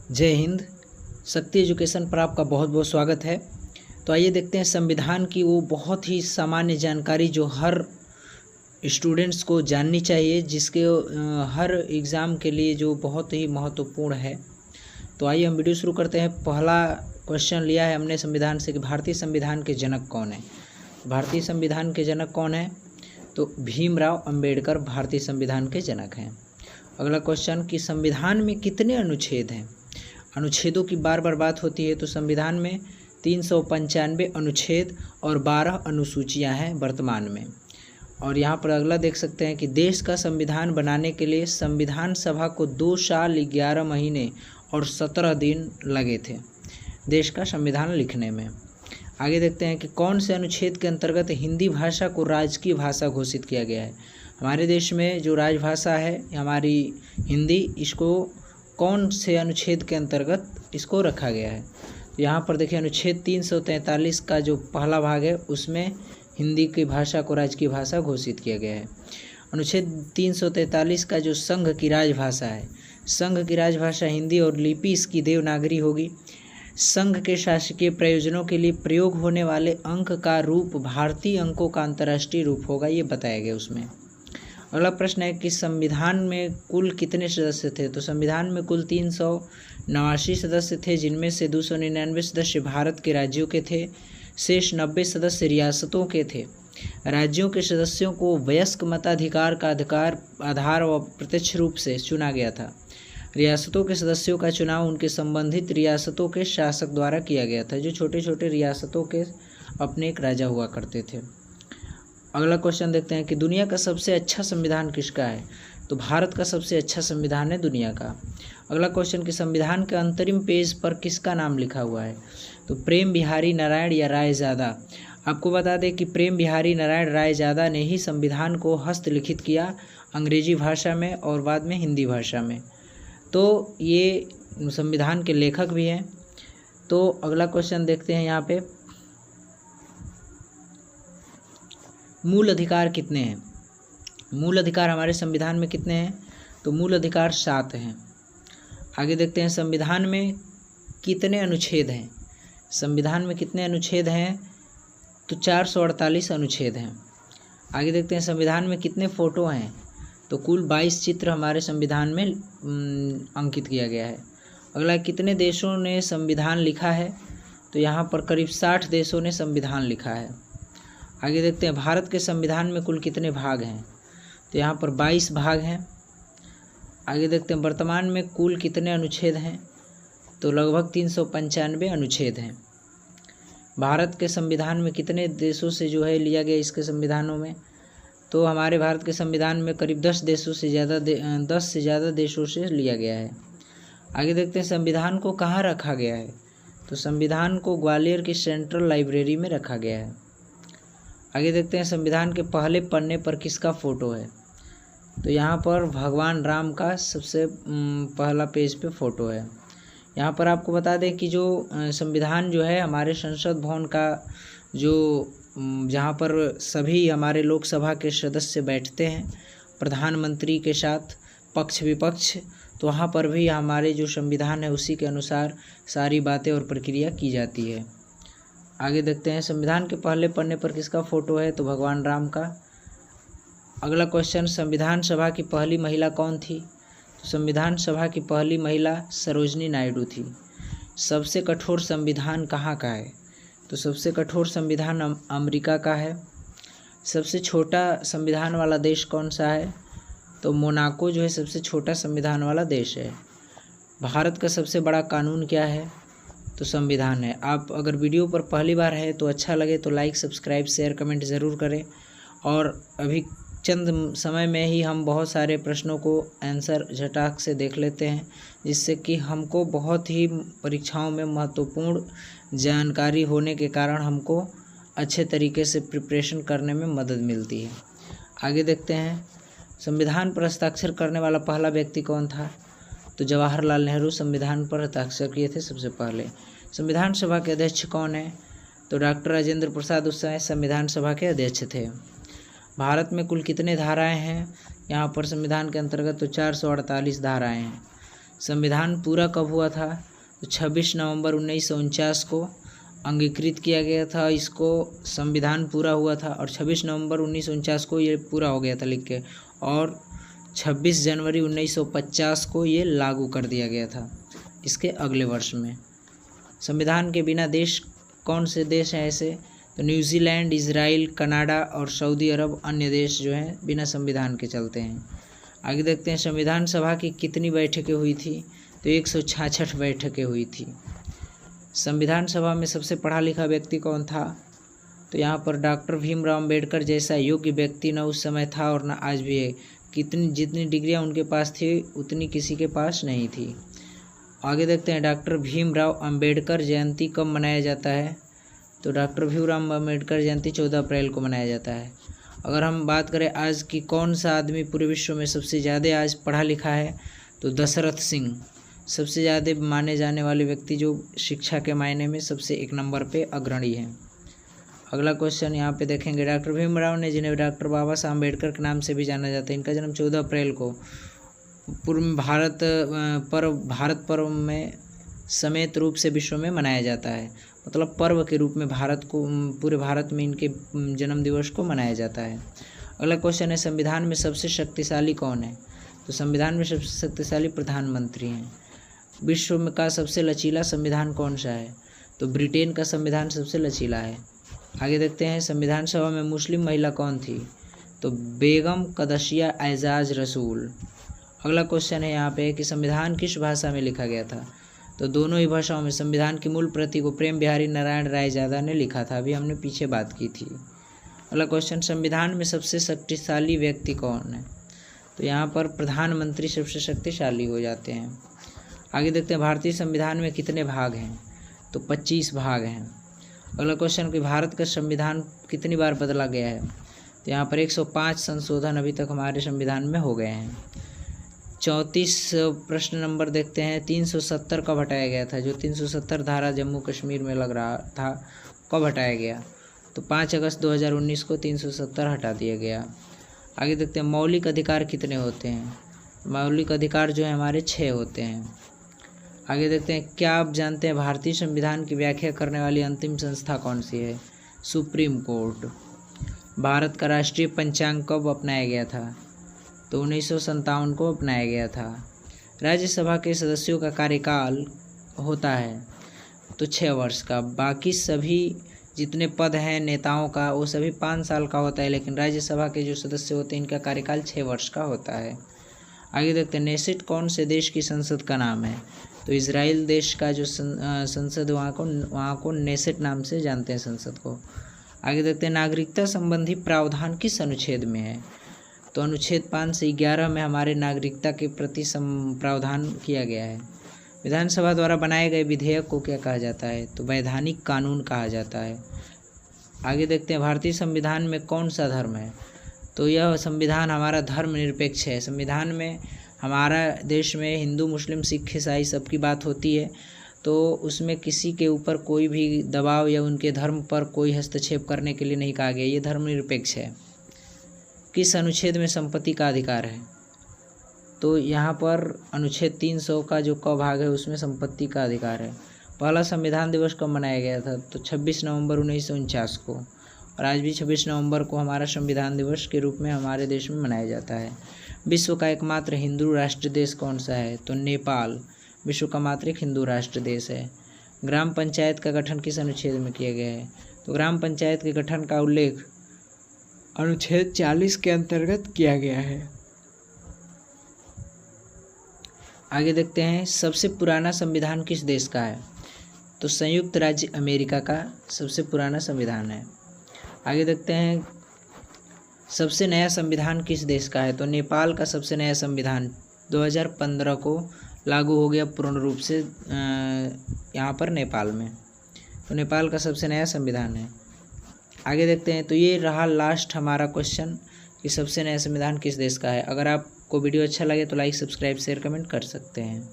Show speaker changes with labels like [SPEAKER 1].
[SPEAKER 1] जय हिंद। शक्ति एजुकेशन पर आपका बहुत बहुत स्वागत है। तो आइए देखते हैं संविधान की वो बहुत ही सामान्य जानकारी जो हर स्टूडेंट्स को जाननी चाहिए, जिसके हर एग्ज़ाम के लिए जो बहुत ही महत्वपूर्ण है। तो आइए हम वीडियो शुरू करते हैं। पहला क्वेश्चन लिया है हमने संविधान से कि भारतीय संविधान के जनक कौन है। भारतीय संविधान के जनक कौन है? तो भीमराव अंबेडकर भारतीय संविधान के जनक हैं। अगला क्वेश्चन कि संविधान में कितने अनुच्छेद हैं? अनुच्छेदों की बार बार बात होती है, तो संविधान में 395 अनुच्छेद और 12 अनुसूचियां हैं वर्तमान में। और यहाँ पर अगला देख सकते हैं कि देश का संविधान बनाने के लिए संविधान सभा को 2 साल 11 महीने और 17 दिन लगे थे देश का संविधान लिखने में। आगे देखते हैं कि कौन से अनुच्छेद के अंतर्गत हिंदी भाषा को राजकीय भाषा घोषित किया गया है। हमारे देश में जो राजभाषा है हमारी हिंदी, इसको कौन से अनुच्छेद के अंतर्गत इसको रखा गया है। तो यहाँ पर देखिए अनुच्छेद 343 का जो पहला भाग है उसमें हिंदी की भाषा को राजकीय भाषा घोषित किया गया है। अनुच्छेद 343 का जो संघ की राजभाषा है, संघ की राजभाषा हिंदी और लिपि इसकी देवनागरी होगी। संघ के शासकीय प्रयोजनों के लिए प्रयोग होने वाले अंक का रूप भारतीय अंकों का अंतर्राष्ट्रीय रूप होगा, ये बताया गया उसमें। अगला प्रश्न है कि संविधान में कुल कितने सदस्य थे। तो संविधान में कुल 389 सदस्य थे, जिनमें से 299 सदस्य भारत के राज्यों के थे, शेष 90 सदस्य रियासतों के थे। राज्यों के सदस्यों को वयस्क मताधिकार का आधार व प्रत्यक्ष रूप से चुना गया था। रियासतों के सदस्यों का चुनाव उनके संबंधित रियासतों के शासक द्वारा किया गया था, जो छोटे छोटे रियासतों के अपने एक राजा हुआ करते थे। अगला क्वेश्चन देखते हैं कि दुनिया का सबसे अच्छा संविधान किसका है। तो भारत का सबसे अच्छा संविधान है दुनिया का। अगला क्वेश्चन कि संविधान के अंतरिम पेज पर किसका नाम लिखा हुआ है। तो प्रेम बिहारी नारायण या रायजादा। आपको बता दें कि प्रेम बिहारी नारायण रायजादा ने ही संविधान को हस्तलिखित किया, अंग्रेजी भाषा में और बाद में हिंदी भाषा में। तो ये संविधान के लेखक भी हैं। तो अगला क्वेश्चन देखते हैं यहाँ पे, मूल अधिकार कितने हैं। मूल अधिकार हमारे संविधान में कितने हैं। तो मूल अधिकार 7 हैं। आगे देखते हैं संविधान में कितने अनुच्छेद हैं। संविधान में कितने अनुच्छेद हैं। तो 448 अनुच्छेद हैं। आगे देखते हैं संविधान में कितने फ़ोटो हैं। तो कुल 22 चित्र हमारे संविधान में अंकित किया गया है। अगला कितने देशों ने संविधान लिखा है। तो यहाँ पर करीब 60 देशों ने संविधान लिखा है। आगे देखते हैं भारत के संविधान में कुल कितने भाग हैं। तो यहाँ पर 22 भाग हैं। आगे देखते हैं वर्तमान में कुल कितने अनुच्छेद हैं। तो लगभग 395 अनुच्छेद हैं। भारत के संविधान में कितने देशों से जो है लिया गया इसके संविधानों में। तो हमारे भारत के संविधान में करीब 10 से ज़्यादा देशों से लिया गया है। आगे देखते हैं संविधान को कहाँ रखा गया है। तो संविधान को ग्वालियर की सेंट्रल लाइब्रेरी में रखा गया है। आगे देखते हैं संविधान के पहले पन्ने पर किसका फ़ोटो है। तो यहाँ पर भगवान राम का सबसे पहला पेज पे फ़ोटो है। यहाँ पर आपको बता दें कि जो संविधान जो है हमारे संसद भवन का जो जहाँ पर सभी हमारे लोकसभा के सदस्य बैठते हैं प्रधानमंत्री के साथ पक्ष विपक्ष, तो वहाँ पर भी हमारे जो संविधान है उसी के अनुसार सारी बातें और प्रक्रिया की जाती है। आगे देखते हैं संविधान के पहले पन्ने पर किसका फ़ोटो है। तो भगवान राम का। अगला क्वेश्चन, संविधान सभा की पहली महिला कौन थी। तो संविधान सभा की पहली महिला सरोजनी नायडू थी। सबसे कठोर संविधान कहाँ का है। तो सबसे कठोर संविधान अमेरिका का है। सबसे छोटा संविधान वाला देश कौन सा है। तो मोनाको जो है सबसे छोटा संविधान वाला देश है। भारत का सबसे बड़ा कानून क्या है। तो संविधान है। आप अगर वीडियो पर पहली बार है तो अच्छा लगे तो लाइक सब्सक्राइब शेयर कमेंट ज़रूर करें। और अभी चंद समय में ही हम बहुत सारे प्रश्नों को आंसर झटाक से देख लेते हैं, जिससे कि हमको बहुत ही परीक्षाओं में महत्वपूर्ण जानकारी होने के कारण हमको अच्छे तरीके से प्रिपरेशन करने में मदद मिलती है। आगे देखते हैं संविधान पर हस्ताक्षर करने वाला पहला व्यक्ति कौन था। तो जवाहरलाल नेहरू संविधान पर हस्ताक्षर किए थे सबसे पहले। संविधान सभा के अध्यक्ष कौन है। तो डॉक्टर राजेंद्र प्रसाद उस समय संविधान सभा के अध्यक्ष थे। भारत में कुल कितने धाराएं हैं। यहाँ पर संविधान के अंतर्गत तो 448 धाराएं हैं। संविधान पूरा कब हुआ था? तो 26 नवंबर 1949 को अंगीकृत किया गया था। इसको संविधान पूरा हुआ था और 26 नवंबर 1949 को ये पूरा हो गया था लिख के, और 26 जनवरी 1950 को ये लागू कर दिया गया था इसके अगले वर्ष में। संविधान के बिना देश कौन से देश हैं ऐसे? तो न्यूजीलैंड, इजराइल, कनाडा और सऊदी अरब अन्य देश जो हैं बिना संविधान के चलते हैं। आगे देखते हैं संविधान सभा की कितनी बैठकें हुई थी? तो 166 बैठकें हुई थी। संविधान सभा में सबसे पढ़ा लिखा व्यक्ति कौन था? तो यहाँ पर डॉक्टर भीमराव अम्बेडकर जैसा योग्य व्यक्ति न उस समय था और न आज भी है। जितनी डिग्रियाँ उनके पास थी उतनी किसी के पास नहीं थी। आगे देखते हैं डॉक्टर भीमराव अम्बेडकर जयंती कब मनाया जाता है? तो डॉक्टर भीमराव अम्बेडकर जयंती 14 अप्रैल को मनाया जाता है। अगर हम बात करें आज की कौन सा आदमी पूरे विश्व में सबसे ज़्यादा आज पढ़ा लिखा है? तो दशरथ सिंह सबसे ज़्यादा माने जाने वाले व्यक्ति जो शिक्षा के मायने में सबसे एक नंबर पे अग्रणी हैं। अगला क्वेश्चन यहाँ पे देखेंगे, डॉक्टर भीमराव ने, जिन्हें डॉक्टर बाबा साहब अम्बेडकर के नाम से भी जाना जाता है, इनका जन्म 14 अप्रैल को पूर्व भारत पर्व में समेत रूप से विश्व में मनाया जाता है। मतलब पर्व के रूप में पूरे भारत में इनके जन्म दिवस को मनाया जाता है। अगला क्वेश्चन है, संविधान में सबसे शक्तिशाली कौन है? तो संविधान में सबसे शक्तिशाली प्रधानमंत्री हैं। विश्व में का सबसे लचीला संविधान कौन सा है? तो ब्रिटेन का संविधान सबसे लचीला है। आगे देखते हैं संविधान सभा में मुस्लिम महिला कौन थी? तो बेगम कदसिया एजाज रसूल। अगला क्वेश्चन है यहाँ पे कि संविधान किस भाषा में लिखा गया था? तो दोनों ही भाषाओं में। संविधान की मूल प्रति को प्रेम बिहारी नारायण रायजादा ने लिखा था, अभी हमने पीछे बात की थी। अगला क्वेश्चन, संविधान में सबसे शक्तिशाली व्यक्ति कौन है? तो यहाँ पर प्रधानमंत्री सबसे शक्तिशाली हो जाते हैं। आगे देखते हैं भारतीय संविधान में कितने भाग हैं? तो 25 भाग हैं। अगला क्वेश्चन कि भारत का संविधान कितनी बार बदला गया है? तो यहाँ पर 105 संशोधन अभी तक हमारे संविधान में हो गए हैं। 34 प्रश्न नंबर देखते हैं, 370 कब हटाया गया था? जो 370 धारा जम्मू कश्मीर में लग रहा था कब हटाया गया? तो 5 अगस्त 2019 को 370 हटा दिया गया। आगे देखते हैं मौलिक अधिकार कितने होते हैं? मौलिक अधिकार जो है हमारे 6 होते हैं। आगे देखते हैं, क्या आप जानते हैं भारतीय संविधान की व्याख्या करने वाली अंतिम संस्था कौन सी है? Supreme court. भारत का राष्ट्रीय पंचांग कब अपनाया गया था? तो 1957 को अपनाया गया था। राज्यसभा के सदस्यों का कार्यकाल होता है तो 6 वर्ष का। बाकी सभी जितने पद हैं नेताओं का वो सभी 5 साल का होता है, लेकिन राज्यसभा के जो सदस्य होते हैं इनका कार्यकाल 6 वर्ष का होता है। आगे देखते हैं नेसेट कौन से देश की संसद का नाम है? तो इजराइल देश का जो संसद वहाँ को नेसेट नाम से जानते हैं संसद को। आगे देखते हैं नागरिकता संबंधी प्रावधान किस अनुच्छेद में है? तो अनुच्छेद 5 से 11 में हमारे नागरिकता के प्रति प्रावधान किया गया है। विधानसभा द्वारा बनाए गए विधेयक को क्या कहा जाता है? तो वैधानिक कानून कहा जाता है। आगे देखते हैं भारतीय संविधान में कौन सा धर्म है? तो यह संविधान हमारा धर्मनिरपेक्ष है। संविधान में हमारा देश में हिंदू, मुस्लिम, सिख, ईसाई सबकी बात होती है, तो उसमें किसी के ऊपर कोई भी दबाव या उनके धर्म पर कोई हस्तक्षेप करने के लिए नहीं कहा गया। ये धर्मनिरपेक्ष है। किस अनुच्छेद में संपत्ति का अधिकार है? तो यहाँ पर अनुच्छेद 300 का जो क भाग है उसमें संपत्ति का अधिकार है। पहला संविधान दिवस कब मनाया गया था? तो 26 नवंबर 1949 को, और आज भी 26 नवंबर को हमारा संविधान दिवस के रूप में हमारे देश में मनाया जाता है। विश्व का एकमात्र हिंदू राष्ट्र देश कौन सा है? तो नेपाल विश्व का मात्र एक हिंदू राष्ट्र देश है। ग्राम पंचायत का गठन किस अनुच्छेद में किया गया है? तो ग्राम पंचायत के गठन का उल्लेख अनुच्छेद 40 के अंतर्गत किया गया है। आगे देखते हैं सबसे पुराना संविधान किस देश का है? तो संयुक्त राज्य अमेरिका का सबसे पुराना संविधान है। आगे देखते हैं सबसे नया संविधान किस देश का है? तो नेपाल का सबसे नया संविधान 2015 को लागू हो गया पूर्ण रूप से यहाँ पर नेपाल में, तो नेपाल का सबसे नया संविधान है। आगे देखते हैं, तो ये रहा लास्ट हमारा क्वेश्चन कि सबसे नया संविधान किस देश का है। अगर आपको वीडियो अच्छा लगे तो लाइक, सब्सक्राइब, शेयर, कमेंट कर सकते हैं।